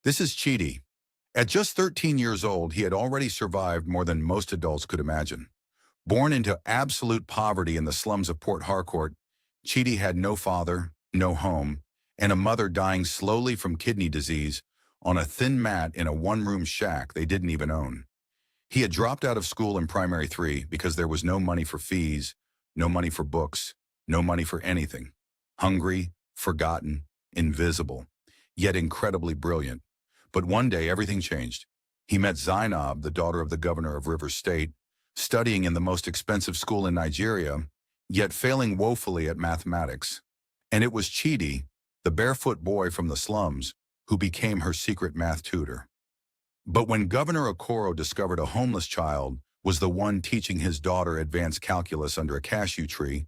This is Chidi. At just 13 years old, he had already survived more than most adults could imagine. Born into absolute poverty in the slums of Port Harcourt, Chidi had no father, no home, and a mother dying slowly from kidney disease on a thin mat in a one-room shack they didn't even own. He had dropped out of school in primary three because there was no money for fees, no money for books, no money for anything. Hungry, forgotten, invisible, yet incredibly brilliant. But one day everything changed. He met Zainab, the daughter of the governor of Rivers State, studying in the most expensive school in Nigeria, yet failing woefully at mathematics. And it was Chidi, the barefoot boy from the slums, who became her secret math tutor. But when Governor Okoro discovered a homeless child was the one teaching his daughter advanced calculus under a cashew tree,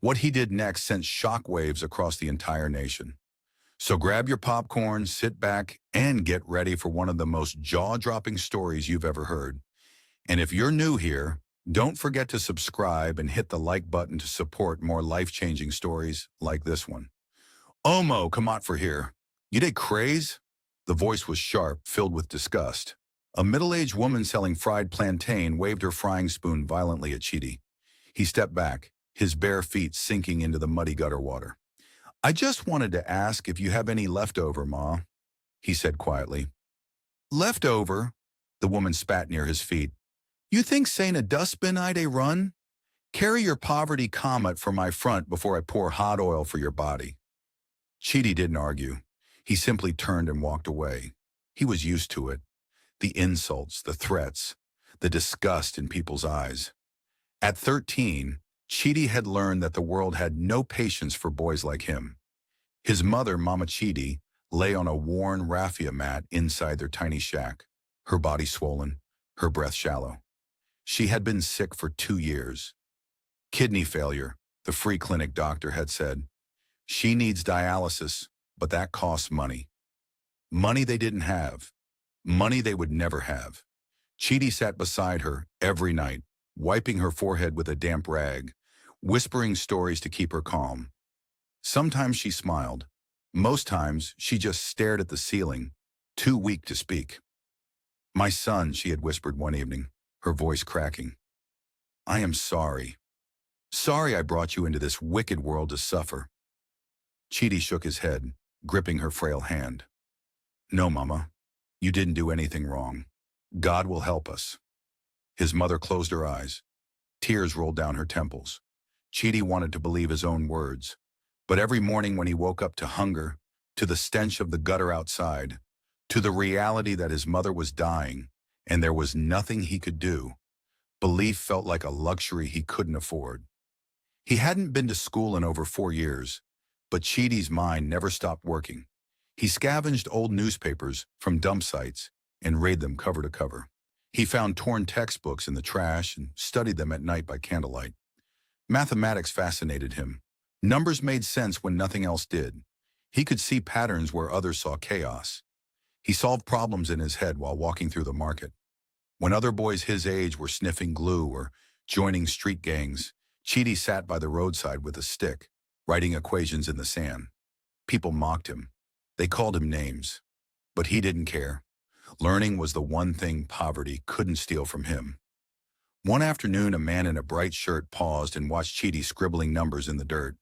what he did next sent shockwaves across the entire nation. So grab your popcorn, sit back, and get ready for one of the most jaw-dropping stories you've ever heard. And if you're new here, don't forget to subscribe and hit the like button to support more life-changing stories like this one. Omo, come out for here. You dey craze? The voice was sharp, filled with disgust. A middle-aged woman selling fried plantain waved her frying spoon violently at Chidi. He stepped back, his bare feet sinking into the muddy gutter water. I just wanted to ask if you have any leftover, Ma, he said quietly. Leftover? The woman spat near his feet. You think saying a dustbin I'd a run? Carry your poverty comet for my front before I pour hot oil for your body. Chidi didn't argue. He simply turned and walked away. He was used to it. The insults, the threats, the disgust in people's eyes. At 13, Chidi had learned that the world had no patience for boys like him. His mother, Mama Chidi, lay on a worn raffia mat inside their tiny shack, her body swollen, her breath shallow. She had been sick for 2 years. Kidney failure, the free clinic doctor had said. She needs dialysis, but that costs money. Money they didn't have. Money they would never have. Chidi sat beside her every night, wiping her forehead with a damp rag, whispering stories to keep her calm. Sometimes she smiled. Most times she just stared at the ceiling, too weak to speak. My son, she had whispered one evening, her voice cracking. I am sorry. Sorry I brought you into this wicked world to suffer. Chidi shook his head, gripping her frail hand. No, Mama, you didn't do anything wrong. God will help us. His mother closed her eyes. Tears rolled down her temples. Chidi wanted to believe his own words. But every morning when he woke up to hunger, to the stench of the gutter outside, to the reality that his mother was dying and there was nothing he could do, belief felt like a luxury he couldn't afford. He hadn't been to school in over 4 years, but Chidi's mind never stopped working. He scavenged old newspapers from dump sites and read them cover to cover. He found torn textbooks in the trash and studied them at night by candlelight. Mathematics fascinated him. Numbers made sense when nothing else did. He could see patterns where others saw chaos. He solved problems in his head while walking through the market. When other boys his age were sniffing glue or joining street gangs, Chidi sat by the roadside with a stick, writing equations in the sand. People mocked him. They called him names. But he didn't care. Learning was the one thing poverty couldn't steal from him. One afternoon, a man in a bright shirt paused and watched Chidi scribbling numbers in the dirt.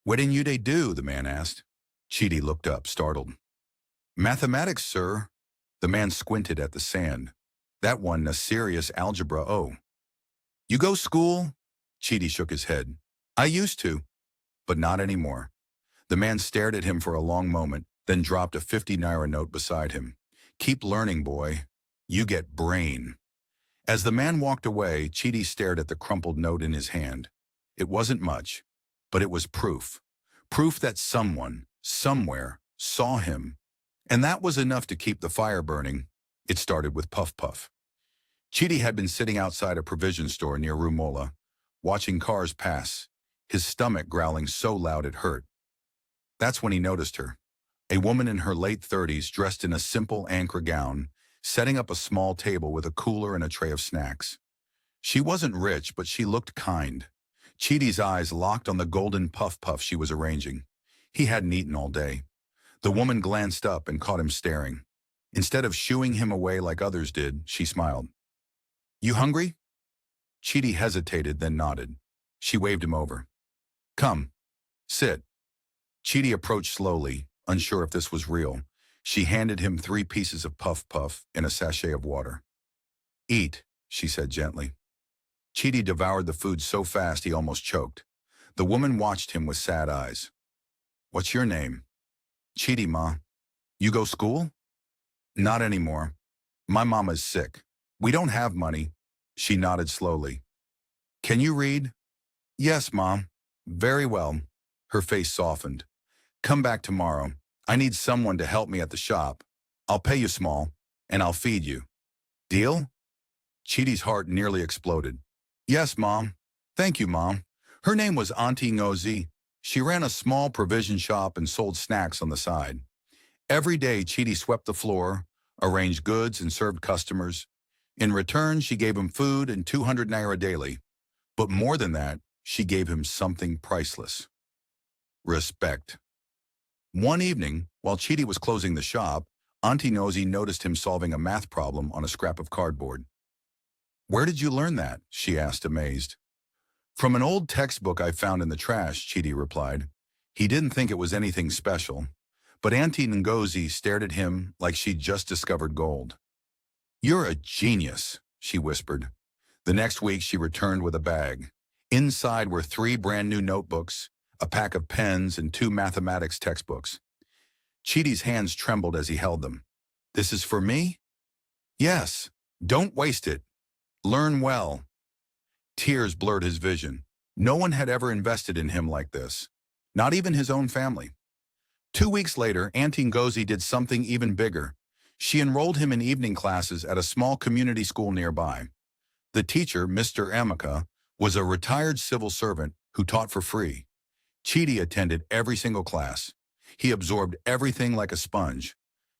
What didn't you do? The man asked. Chidi looked up, startled. Mathematics, sir. The man squinted at the sand. That one, a serious algebra, oh. You go school? Chidi shook his head. I used to, but not anymore. The man stared at him for a long moment, then dropped a 50 naira note beside him. Keep learning, boy. You get brain. As the man walked away, Chidi stared at the crumpled note in his hand. It wasn't much, but it was proof. Proof that someone, somewhere, saw him. And that was enough to keep the fire burning. It started with Puff Puff. Chidi had been sitting outside a provision store near Rumola, watching cars pass, his stomach growling so loud it hurt. That's when he noticed her. A woman in her late 30s dressed in a simple anchor gown, setting up a small table with a cooler and a tray of snacks. She wasn't rich, but she looked kind. Chidi's eyes locked on the golden puff puff she was arranging. He hadn't eaten all day. The woman glanced up and caught him staring. Instead of shooing him away like others did, she smiled. You hungry? Chidi hesitated, then nodded. She waved him over. Come, sit. Chidi approached slowly, unsure if this was real. She handed him 3 pieces of puff puff and a sachet of water. Eat, she said gently. Chidi devoured the food so fast he almost choked. The woman watched him with sad eyes. What's your name? Chidi, ma. You go school? Not anymore. My mama's sick. We don't have money. She nodded slowly. Can you read? Yes, Mom. Very well. Her face softened. Come back tomorrow. I need someone to help me at the shop. I'll pay you small, and I'll feed you. Deal? Chidi's heart nearly exploded. Yes, Mom. Thank you, Mom. Her name was Auntie Ngozi. She ran a small provision shop and sold snacks on the side. Every day, Chidi swept the floor, arranged goods, and served customers. In return, she gave him food and 200 naira daily. But more than that, she gave him something priceless. Respect. One evening, while Chidi was closing the shop, Auntie Nosy noticed him solving a math problem on a scrap of cardboard. Where did you learn that? She asked, amazed. From an old textbook I found in the trash, Chidi replied. He didn't think it was anything special, but Auntie Ngozi stared at him like she'd just discovered gold. You're a genius, she whispered. The next week she returned with a bag. Inside were 3 brand new notebooks, a pack of pens, and 2 mathematics textbooks. Chidi's hands trembled as he held them. This is for me? Yes. Don't waste it. Learn well. Tears blurred his vision. No one had ever invested in him like this. Not even his own family. 2 weeks later, Auntie Ngozi did something even bigger. She enrolled him in evening classes at a small community school nearby. The teacher, Mr. Amika, was a retired civil servant who taught for free. Chidi attended every single class. He absorbed everything like a sponge.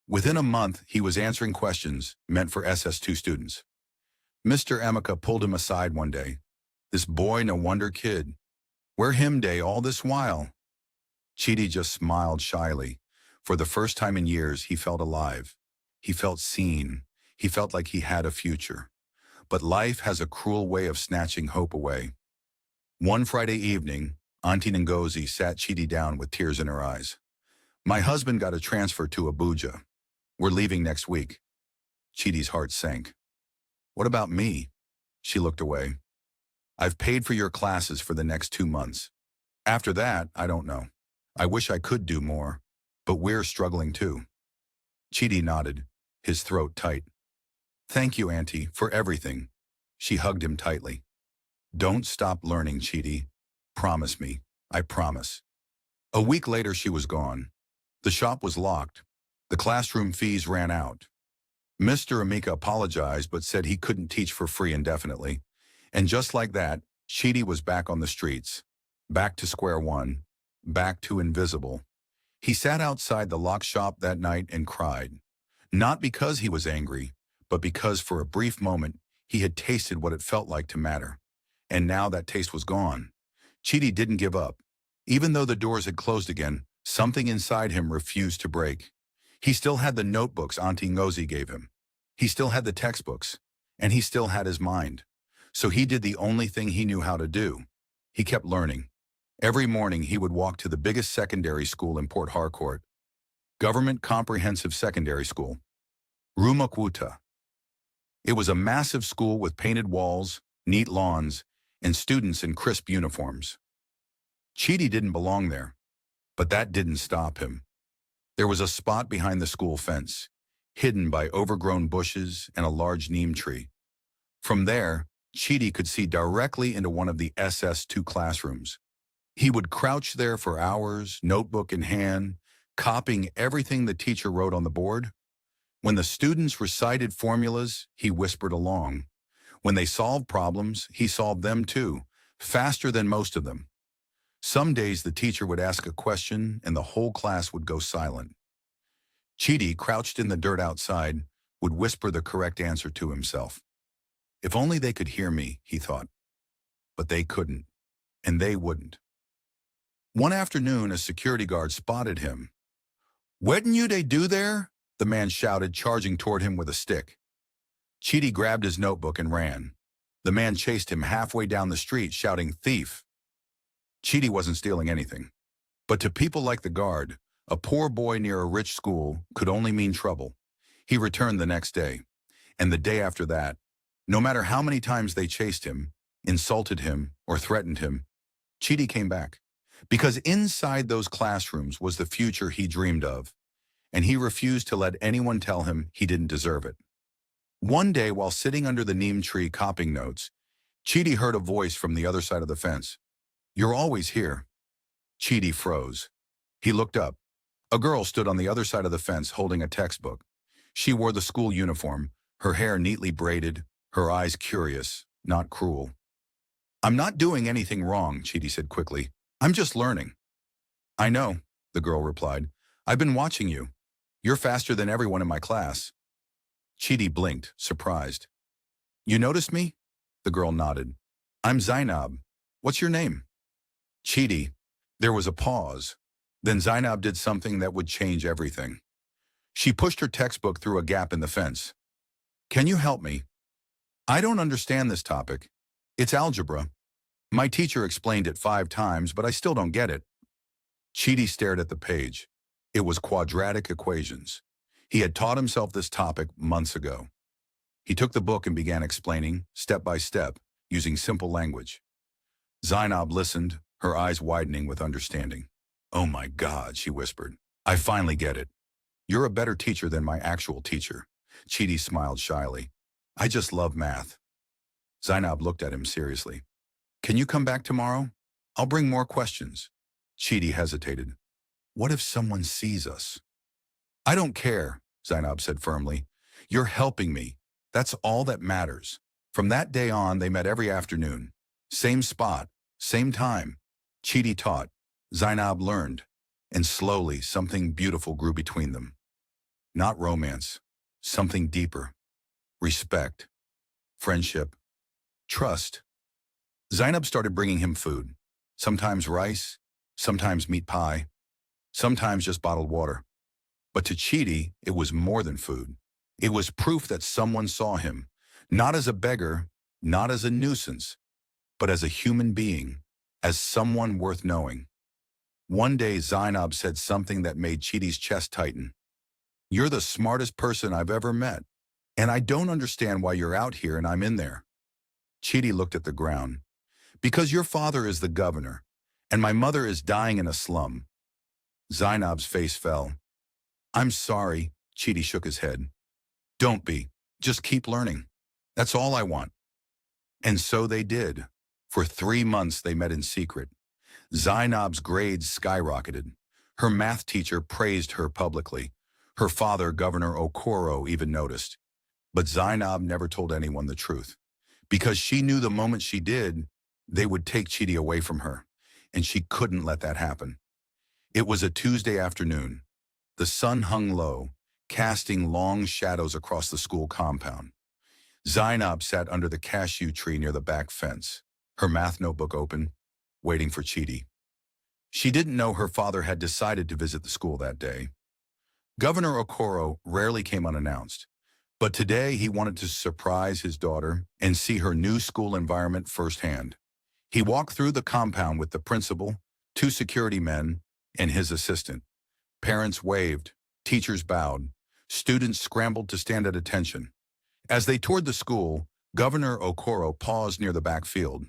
Within a month, he was answering questions meant for SS2 students. Mr. Amika pulled him aside one day. This boy no wonder kid. Where him day all this while? Chidi just smiled shyly. For the first time in years, he felt alive. He felt seen. He felt like he had a future. But life has a cruel way of snatching hope away. One Friday evening, Auntie Ngozi sat Chidi down with tears in her eyes. My husband got a transfer to Abuja. We're leaving next week. Chidi's heart sank. What about me? She looked away. I've paid for your classes for the next 2 months. After that, I don't know. I wish I could do more, but we're struggling too. Chidi nodded, his throat tight. Thank you, Auntie, for everything. She hugged him tightly. Don't stop learning, Chidi. Promise me. I promise. A week later, she was gone. The shop was locked. The classroom fees ran out. Mr. Amika apologized but said he couldn't teach for free indefinitely. And just like that, Chidi was back on the streets. Back to square one. Back to invisible. He sat outside the locked shop that night and cried. Not because he was angry, but because for a brief moment he had tasted what it felt like to matter. And now that taste was gone. Chidi didn't give up. Even though the doors had closed again, something inside him refused to break. He still had the notebooks Auntie Ngozi gave him. He still had the textbooks. And he still had his mind. So he did the only thing he knew how to do. He kept learning. Every morning he would walk to the biggest secondary school in Port Harcourt. Government Comprehensive Secondary School. Rumakwuta. It was a massive school with painted walls, neat lawns, and students in crisp uniforms. Chidi didn't belong there, but that didn't stop him. There was a spot behind the school fence, hidden by overgrown bushes and a large neem tree. From there, Chidi could see directly into one of the SS2 classrooms. He would crouch there for hours, notebook in hand, copying everything the teacher wrote on the board. When the students recited formulas, he whispered along. When they solved problems, he solved them too, faster than most of them. Some days the teacher would ask a question and the whole class would go silent. Chidi, crouched in the dirt outside, would whisper the correct answer to himself. If only they could hear me, he thought. But they couldn't, and they wouldn't. One afternoon, a security guard spotted him. "What'd you they do there?" the man shouted, charging toward him with a stick. Chidi grabbed his notebook and ran. The man chased him halfway down the street, shouting, "Thief!" Chidi wasn't stealing anything. But to people like the guard, a poor boy near a rich school could only mean trouble. He returned the next day, and the day after that. No matter how many times they chased him, insulted him, or threatened him, Chidi came back. Because inside those classrooms was the future he dreamed of, and he refused to let anyone tell him he didn't deserve it. One day, while sitting under the neem tree copying notes, Chidi heard a voice from the other side of the fence. "You're always here." Chidi froze. He looked up. A girl stood on the other side of the fence holding a textbook. She wore the school uniform, her hair neatly braided, her eyes curious, not cruel. "I'm not doing anything wrong," Chidi said quickly. "I'm just learning." "I know," the girl replied. "I've been watching you. You're faster than everyone in my class." Chidi blinked, surprised. "You noticed me?" The girl nodded. "I'm Zainab. What's your name?" "Chidi." There was a pause. Then Zainab did something that would change everything. She pushed her textbook through a gap in the fence. "Can you help me? I don't understand this topic. It's algebra. My teacher explained it 5 times, but I still don't get it." Chidi stared at the page. It was quadratic equations. He had taught himself this topic months ago. He took the book and began explaining, step by step, using simple language. Zainab listened, her eyes widening with understanding. "Oh my God," she whispered. "I finally get it. You're a better teacher than my actual teacher." Chidi smiled shyly. "I just love math." Zainab looked at him seriously. "Can you come back tomorrow? I'll bring more questions." Chidi hesitated. "What if someone sees us?" "I don't care," Zainab said firmly. "You're helping me. That's all that matters." From that day on, they met every afternoon. Same spot, same time. Chidi taught, Zainab learned, and slowly something beautiful grew between them. Not romance, something deeper. Respect, friendship, trust. Zainab started bringing him food. Sometimes rice, sometimes meat pie, sometimes just bottled water. But to Chidi, it was more than food. It was proof that someone saw him, not as a beggar, not as a nuisance, but as a human being, as someone worth knowing. One day, Zainab said something that made Chidi's chest tighten. "You're the smartest person I've ever met, and I don't understand why you're out here and I'm in there." Chidi looked at the ground. "Because your father is the governor, and my mother is dying in a slum." Zainab's face fell. "I'm sorry," Chidi shook his head. "Don't be. Just keep learning. That's all I want." And so they did. For 3 months they met in secret. Zainab's grades skyrocketed. Her math teacher praised her publicly. Her father, Governor Okoro, even noticed. But Zainab never told anyone the truth. Because she knew the moment she did, they would take Chidi away from her. And she couldn't let that happen. It was a Tuesday afternoon. The sun hung low, casting long shadows across the school compound. Zainab sat under the cashew tree near the back fence, her math notebook open, waiting for Chidi. She didn't know her father had decided to visit the school that day. Governor Okoro rarely came unannounced, but today he wanted to surprise his daughter and see her new school environment firsthand. He walked through the compound with the principal, 2 security men, and his assistant. Parents waved, teachers bowed, students scrambled to stand at attention. As they toured the school, Governor Okoro paused near the backfield.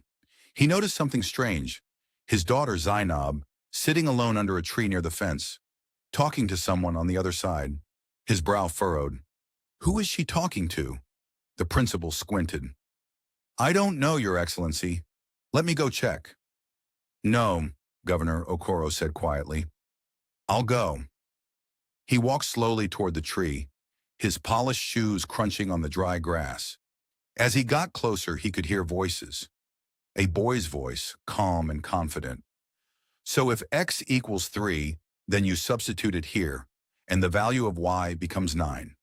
He noticed something strange. His daughter Zainab, sitting alone under a tree near the fence, talking to someone on the other side. His brow furrowed. Who is she talking to? The principal squinted. I don't know, Your Excellency. Let me go check. No, Governor Okoro said quietly. I'll go. He walked slowly toward the tree, his polished shoes crunching on the dry grass. As he got closer, he could hear voices. A boy's voice, calm and confident. So if x equals 3, then you substitute it here, and the value of y becomes 9.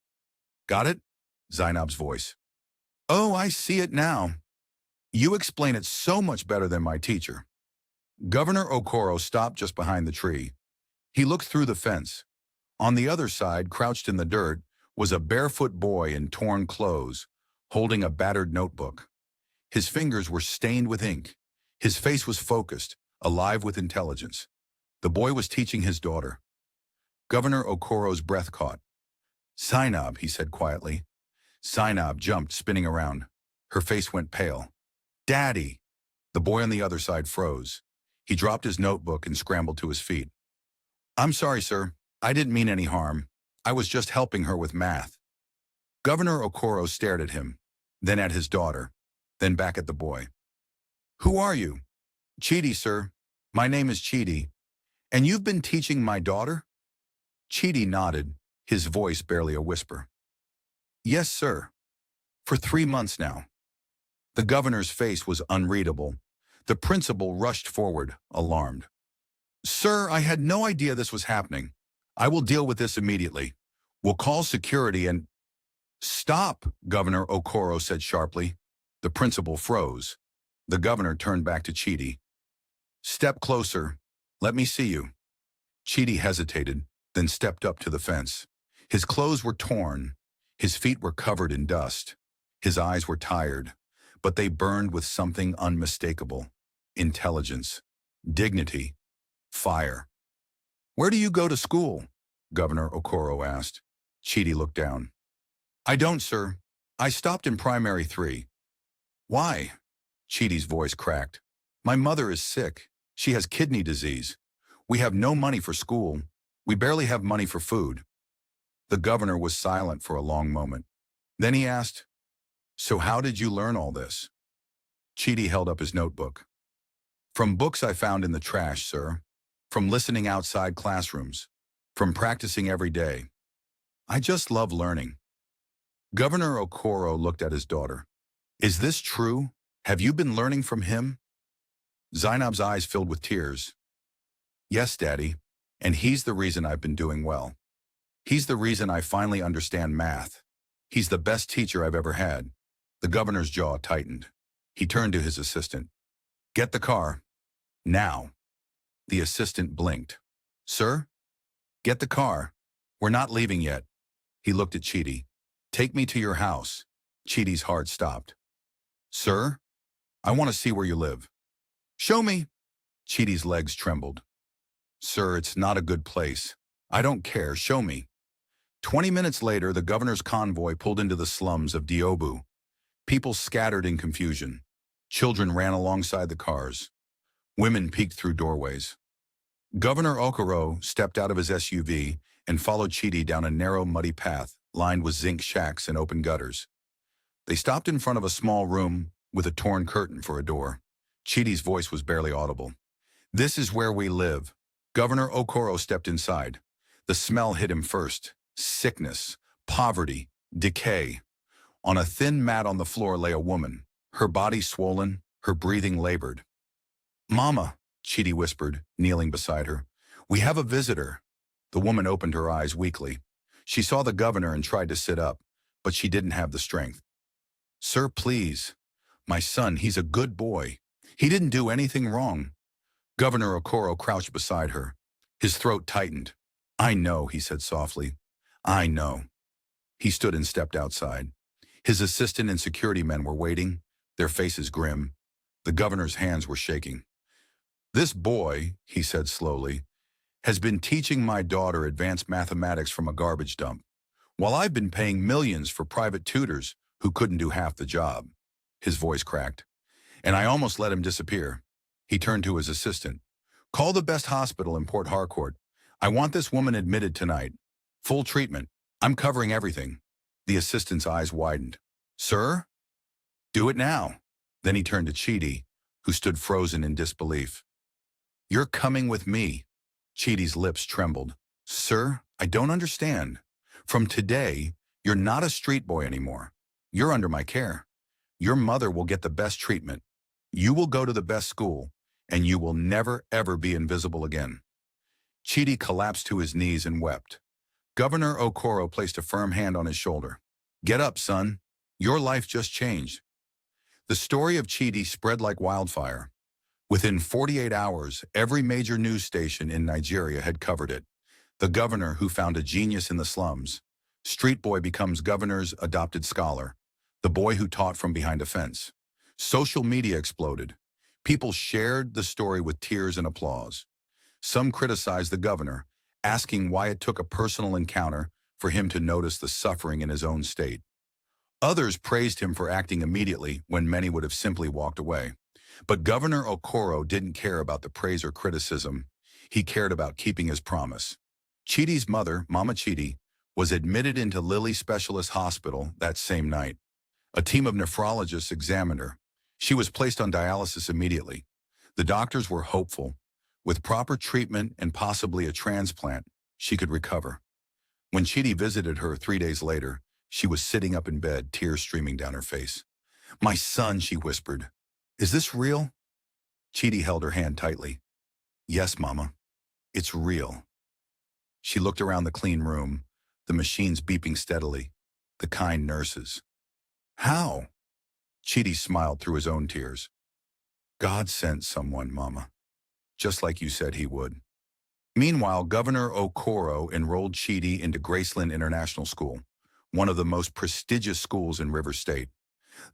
Got it? Zainab's voice. Oh, I see it now. You explain it so much better than my teacher. Governor Okoro stopped just behind the tree. He looked through the fence. On the other side, crouched in the dirt, was a barefoot boy in torn clothes, holding a battered notebook. His fingers were stained with ink. His face was focused, alive with intelligence. The boy was teaching his daughter. Governor Okoro's breath caught. "Zainab," he said quietly. Zainab jumped, spinning around. Her face went pale. "Daddy!" The boy on the other side froze. He dropped his notebook and scrambled to his feet. "I'm sorry, sir. I didn't mean any harm. I was just helping her with math." Governor Okoro stared at him, then at his daughter, then back at the boy. "Who are you?" "Chidi, sir. My name is Chidi. And you've been teaching my daughter?" Chidi nodded, his voice barely a whisper. "Yes, sir. For 3 months now." The governor's face was unreadable. The principal rushed forward, alarmed. "Sir, I had no idea this was happening. I will deal with this immediately. We'll call security and—" "Stop," Governor Okoro said sharply. The principal froze. The governor turned back to Chidi. "Step closer. Let me see you." Chidi hesitated, then stepped up to the fence. His clothes were torn. His feet were covered in dust. His eyes were tired, but they burned with something unmistakable. Intelligence, dignity, fire. "Where do you go to school?" Governor Okoro asked. Chidi looked down. "I don't, sir. I stopped in primary 3. "Why?" Chidi's voice cracked. "My mother is sick. She has kidney disease. We have no money for school. We barely have money for food." The governor was silent for a long moment. Then he asked, "So how did you learn all this?" Chidi held up his notebook. "From books I found in the trash, sir. From listening outside classrooms. From practicing every day. I just love learning." Governor Okoro looked at his daughter. "Is this true? Have you been learning from him?" Zainab's eyes filled with tears. "Yes, Daddy, and he's the reason I've been doing well. He's the reason I finally understand math. He's the best teacher I've ever had." The governor's jaw tightened. He turned to his assistant. "Get the car. Now." The assistant blinked. "Sir?" "Get the car. We're not leaving yet." He looked at Chidi. "Take me to your house." Chidi's heart stopped. "Sir? I want to see where you live." "Show me." Chidi's legs trembled. "Sir, it's not a good place. I don't care. Show me." 20 minutes later, the governor's convoy pulled into the slums of Diobu. People scattered in confusion. Children ran alongside the cars. Women peeked through doorways. Governor Okoro stepped out of his SUV and followed Chidi down a narrow, muddy path lined with zinc shacks and open gutters. They stopped in front of a small room with a torn curtain for a door. Chidi's voice was barely audible. "This is where we live." Governor Okoro stepped inside. The smell hit him first. Sickness, poverty, decay. On a thin mat on the floor lay a woman, her body swollen, her breathing labored. "Mama," Chidi whispered, kneeling beside her. "We have a visitor." The woman opened her eyes weakly. She saw the governor and tried to sit up, but she didn't have the strength. "Sir, please. My son, he's a good boy. He didn't do anything wrong." Governor Okoro crouched beside her. His throat tightened. "I know," he said softly. "I know." He stood and stepped outside. His assistant and security men were waiting, their faces grim. The governor's hands were shaking. "This boy," he said slowly, "has been teaching my daughter advanced mathematics from a garbage dump, while I've been paying millions for private tutors who couldn't do half the job." His voice cracked. "And I almost let him disappear." He turned to his assistant. "Call the best hospital in Port Harcourt. I want this woman admitted tonight. Full treatment. I'm covering everything." The assistant's eyes widened. "Sir?" "Do it now." Then he turned to Chidi, who stood frozen in disbelief. "You're coming with me." Chidi's lips trembled. "Sir, I don't understand. From today, you're not a street boy anymore. You're under my care. Your mother will get the best treatment. You will go to the best school, and you will never, ever be invisible again." Chidi collapsed to his knees and wept. Governor Okoro placed a firm hand on his shoulder. "Get up, son. Your life just changed." The story of Chidi spread like wildfire. Within 48 hours, every major news station in Nigeria had covered it. The governor who found a genius in the slums. Street boy becomes governor's adopted scholar. The boy who taught from behind a fence. Social media exploded. People shared the story with tears and applause. Some criticized the governor, asking why it took a personal encounter for him to notice the suffering in his own state. Others praised him for acting immediately when many would have simply walked away. But Governor Okoro didn't care about the praise or criticism. He cared about keeping his promise. Chidi's mother, Mama Chidi, was admitted into Lilly Specialist Hospital that same night. A team of nephrologists examined her. She was placed on dialysis immediately. The doctors were hopeful. With proper treatment and possibly a transplant, she could recover. When Chidi visited her 3 days later, she was sitting up in bed, tears streaming down her face. "My son," she whispered. "Is this real?" Chidi held her hand tightly. "Yes, Mama. It's real." She looked around the clean room, the machines beeping steadily, the kind nurses. "How?" Chidi smiled through his own tears. "God sent someone, Mama, just like you said he would." Meanwhile, Governor Okoro enrolled Chidi into Graceland International School, one of the most prestigious schools in River State,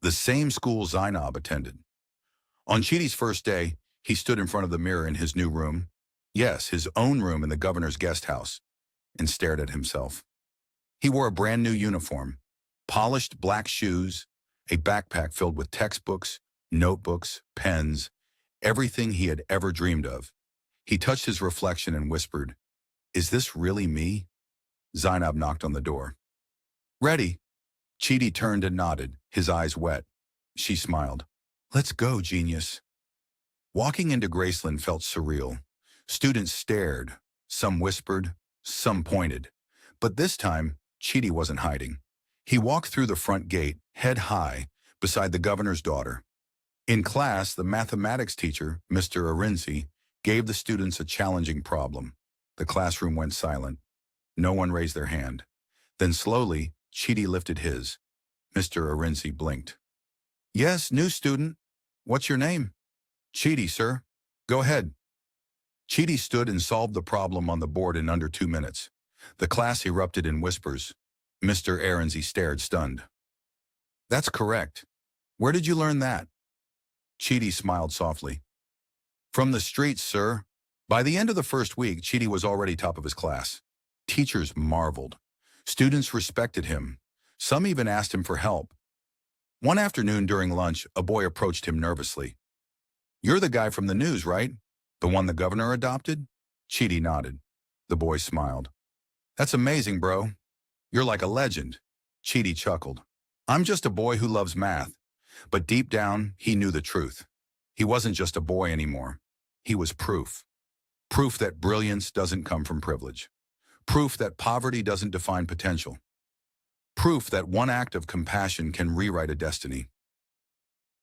the same school Zainab attended. On Chidi's first day, he stood in front of the mirror in his new room, yes, his own room in the governor's guest house, and stared at himself. He wore a brand new uniform, polished black shoes, a backpack filled with textbooks, notebooks, pens, everything he had ever dreamed of. He touched his reflection and whispered, "Is this really me?" Zainab knocked on the door. "Ready?" Chidi turned and nodded, his eyes wet. She smiled. "Let's go, genius." Walking into Graceland felt surreal. Students stared, some whispered, some pointed. But this time, Chidi wasn't hiding. He walked through the front gate, head high, beside the governor's daughter. In class, the mathematics teacher, Mr. Arinzi, gave the students a challenging problem. The classroom went silent. No one raised their hand. Then slowly, Chidi lifted his. Mr. Arinzi blinked. "Yes, new student. What's your name?" "Chidi, sir." "Go ahead." Chidi stood and solved the problem on the board in under 2 minutes. The class erupted in whispers. Mr. Arinzi stared, stunned. "That's correct. Where did you learn that?" Chidi smiled softly. "From the streets, sir." By the end of the first week, Chidi was already top of his class. Teachers marveled. Students respected him. Some even asked him for help. One afternoon during lunch, a boy approached him nervously. "You're the guy from the news, right? The one the governor adopted?" Chidi nodded. The boy smiled. "That's amazing, bro. You're like a legend." Chidi chuckled. "I'm just a boy who loves math." But deep down, he knew the truth. He wasn't just a boy anymore. He was proof. Proof that brilliance doesn't come from privilege. Proof that poverty doesn't define potential. Proof that one act of compassion can rewrite a destiny.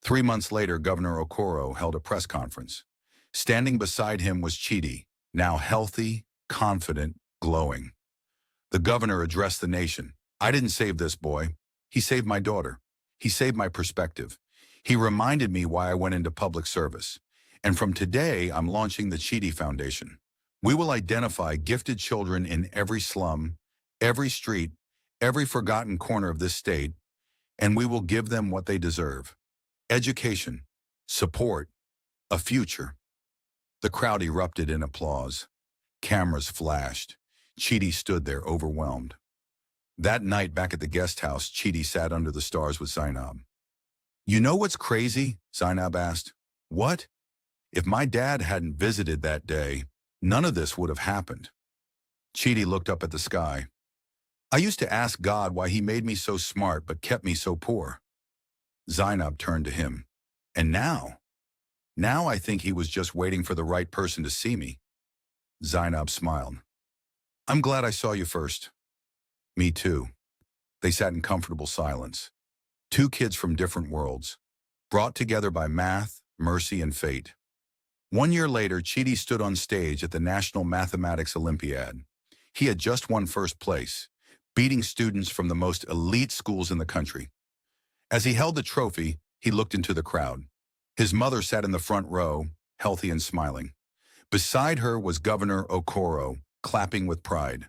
3 months later, Governor Okoro held a press conference. Standing beside him was Chidi, now healthy, confident, glowing. The governor addressed the nation. "I didn't save this boy. He saved my daughter. He saved my perspective. He reminded me why I went into public service. And from today, I'm launching the Chidi Foundation. We will identify gifted children in every slum, every street, every forgotten corner of this state, and we will give them what they deserve. Education, support, a future." The crowd erupted in applause. Cameras flashed. Chidi stood there overwhelmed. That night back at the guest house, Chidi sat under the stars with Zainab. "You know what's crazy?" Zainab asked. "What?" "If my dad hadn't visited that day, none of this would have happened." Chidi looked up at the sky. "I used to ask God why he made me so smart but kept me so poor." Zainab turned to him. "And now? Now I think he was just waiting for the right person to see me." Zainab smiled. "I'm glad I saw you first." "Me too." They sat in comfortable silence. Two kids from different worlds, brought together by math, mercy, and fate. 1 year later, Chidi stood on stage at the National Mathematics Olympiad. He had just won first place, beating students from the most elite schools in the country. As he held the trophy, he looked into the crowd. His mother sat in the front row, healthy and smiling. Beside her was Governor Okoro, clapping with pride.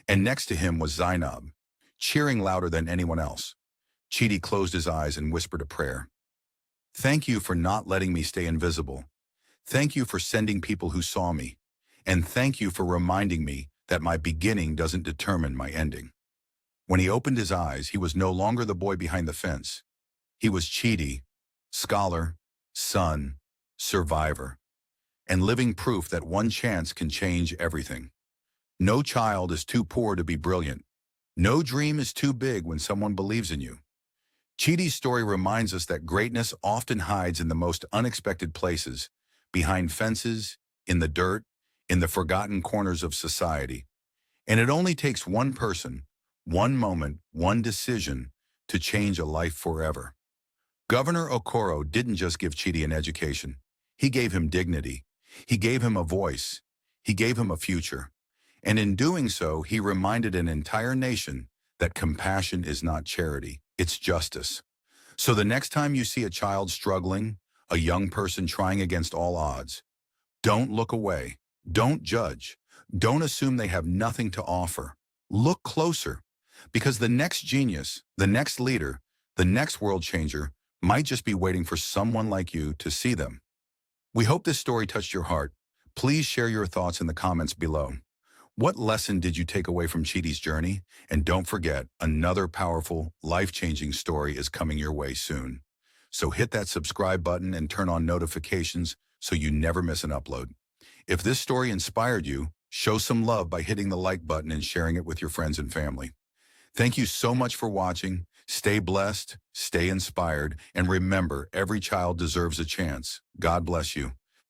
And next to him was Zainab, cheering louder than anyone else. Chidi closed his eyes and whispered a prayer. Thank you for not letting me stay invisible. Thank you for sending people who saw me. And thank you for reminding me that my beginning doesn't determine my ending. When he opened his eyes, he was no longer the boy behind the fence. He was Chidi, scholar, son, survivor, and living proof that one chance can change everything. No child is too poor to be brilliant. No dream is too big when someone believes in you. Chidi's story reminds us that greatness often hides in the most unexpected places, behind fences, in the dirt, in the forgotten corners of society. And it only takes one person, one moment, one decision to change a life forever. Governor Okoro didn't just give Chidi an education. He gave him dignity. He gave him a voice. He gave him a future. And in doing so, he reminded an entire nation that compassion is not charity, it's justice. So the next time you see a child struggling, a young person trying against all odds, don't look away. Don't judge. Don't assume they have nothing to offer. Look closer, because the next genius, the next leader, the next world changer might just be waiting for someone like you to see them. We hope this story touched your heart. Please share your thoughts in the comments below. What lesson did you take away from Chidi's journey? And don't forget, another powerful, life-changing story is coming your way soon. So hit that subscribe button and turn on notifications so you never miss an upload. If this story inspired you, show some love by hitting the like button and sharing it with your friends and family. Thank you so much for watching. Stay blessed, stay inspired, and remember, every child deserves a chance. God bless you.